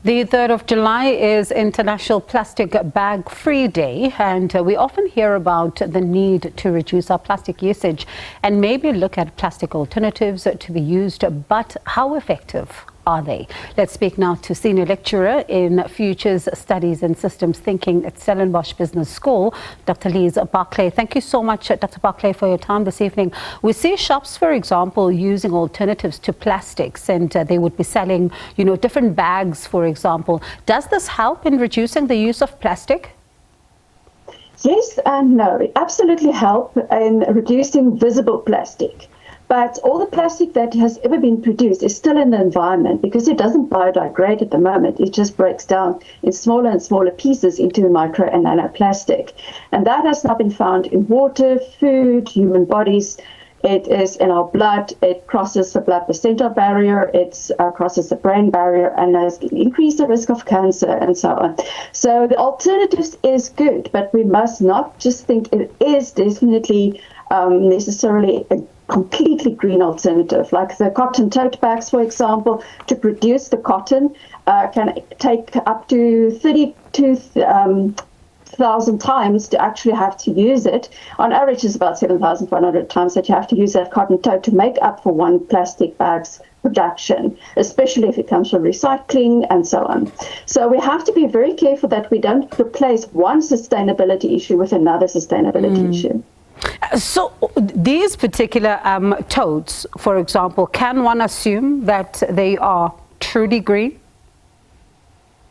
The 3rd of July is International Plastic Bag Free Day, and we often hear about the need to reduce our plastic usage and maybe look at plastic alternatives to be used, but how effective are they? Let's speak now to Senior Lecturer in Futures Studies and Systems Thinking at Stellenbosch Business School, Dr. Lize Barclay. Thank you so much, Dr. Barclay, for your time this evening. We see shops, for example, using alternatives to plastics, and they would be selling, different bags, for example. Does this help in reducing the use of plastic? Yes and no. It absolutely helps in reducing visible plastic. But all the plastic that has ever been produced is still in the environment because it doesn't biodegrade at the moment. It just breaks down in smaller and smaller pieces into micro and nanoplastic. And that has now been found in water, food, human bodies. It is in our blood. It crosses the blood placenta barrier. It crosses the brain barrier and has increased the risk of cancer and so on. So the alternatives is good, but we must not just think it is definitely necessarily a completely green alternative, like the cotton tote bags, for example. To produce the cotton can take up to 32,000 times to actually have to use it. On average, it's about 7,100 times that you have to use that cotton tote to make up for one plastic bag's production, especially if it comes from recycling and so on. So we have to be very careful that we don't replace one sustainability issue with another sustainability issue. So these particular totes, for example, can one assume that they are truly green?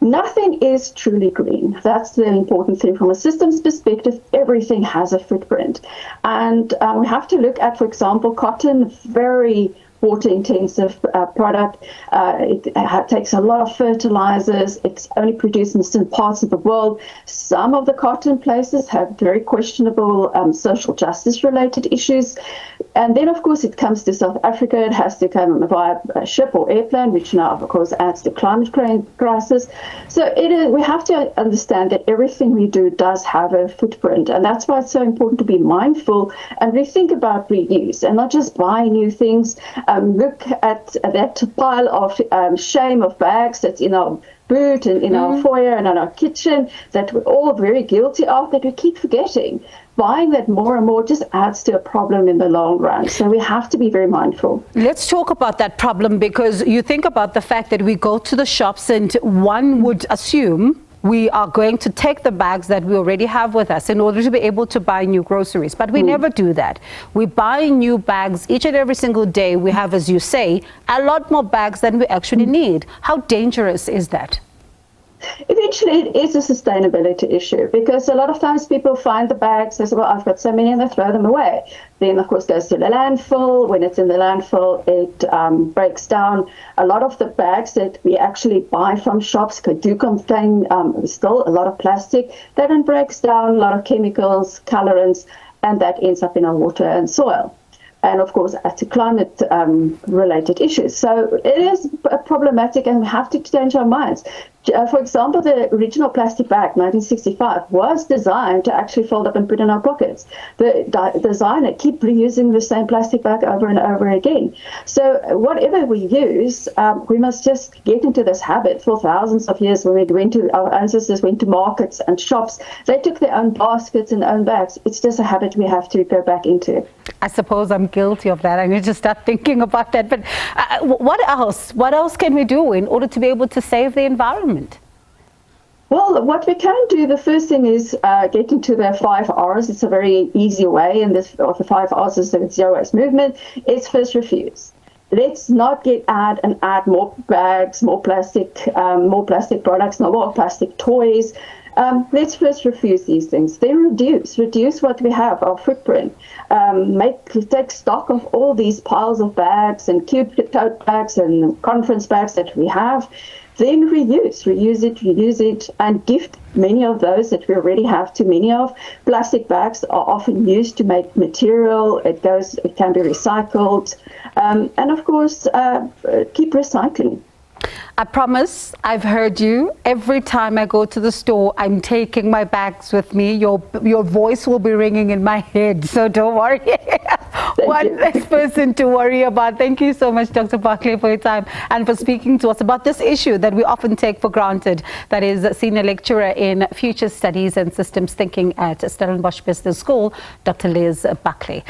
Nothing is truly green. That's the important thing. From a systems perspective, everything has a footprint. And we have to look at, for example, cotton, very water-intensive product. It takes a lot of fertilizers. It's only produced in certain parts of the world. Some of the cotton places have very questionable social justice-related issues. And then, of course, it comes to South Africa. It has to come via a ship or airplane, which now, of course, adds to climate crisis. So we have to understand that everything we do does have a footprint. And that's why it's so important to be mindful and rethink about reuse and not just buy new things. Look at that pile of shame of bags that's in our boot and in our foyer and in our kitchen that we're all very guilty of, that we keep forgetting. Buying that more and more just adds to a problem in the long run. So we have to be very mindful. Let's talk about that problem, because you think about the fact that we go to the shops and one would assume we are going to take the bags that we already have with us in order to be able to buy new groceries. But we never do that. We buy new bags each and every single day. We have, as you say, a lot more bags than we actually need. How dangerous is that? Eventually, it is a sustainability issue, because a lot of times people find the bags, they say, well, I've got so many, and they throw them away. Then, of course, goes to the landfill. When it's in the landfill, it breaks down. A lot of the bags that we actually buy from shops do contain still a lot of plastic. That then breaks down, a lot of chemicals, colorants, and that ends up in our water and soil. And of course, to climate-related issues. So it is problematic, and we have to change our minds. For example, the original plastic bag, 1965, was designed to actually fold up and put in our pockets. The designer keep reusing the same plastic bag over and over again. So whatever we use, we must just get into this habit. For thousands of years, when our ancestors went to markets and shops, they took their own baskets and own bags. It's just a habit we have to go back into. I suppose I'm guilty of that. I need to start thinking about that. But what else? What else can we do in order to be able to save the environment? Well, what we can do, the first thing is get into the 5 R's. It's a very easy way, and the 5 R's is the zero waste movement. It's first refuse. Let's not add more bags, more plastic products, no more plastic toys. Let's first refuse these things. Then reduce what we have, our footprint. Take stock of all these piles of bags and cute tote bags and conference bags that we have. Then reuse it, and gift many of those that we already have too many of. Plastic bags are often used to make material. It can be recycled. And of course, keep recycling. I promise, I've heard you. Every time I go to the store, I'm taking my bags with me. Your voice will be ringing in my head, so don't worry. One less person to worry about. Thank you so much, Dr. Barclay, for your time and for speaking to us about this issue that we often take for granted. That is Senior Lecturer in Future Studies and Systems Thinking at Stellenbosch Business School, Dr. Lize Barclay.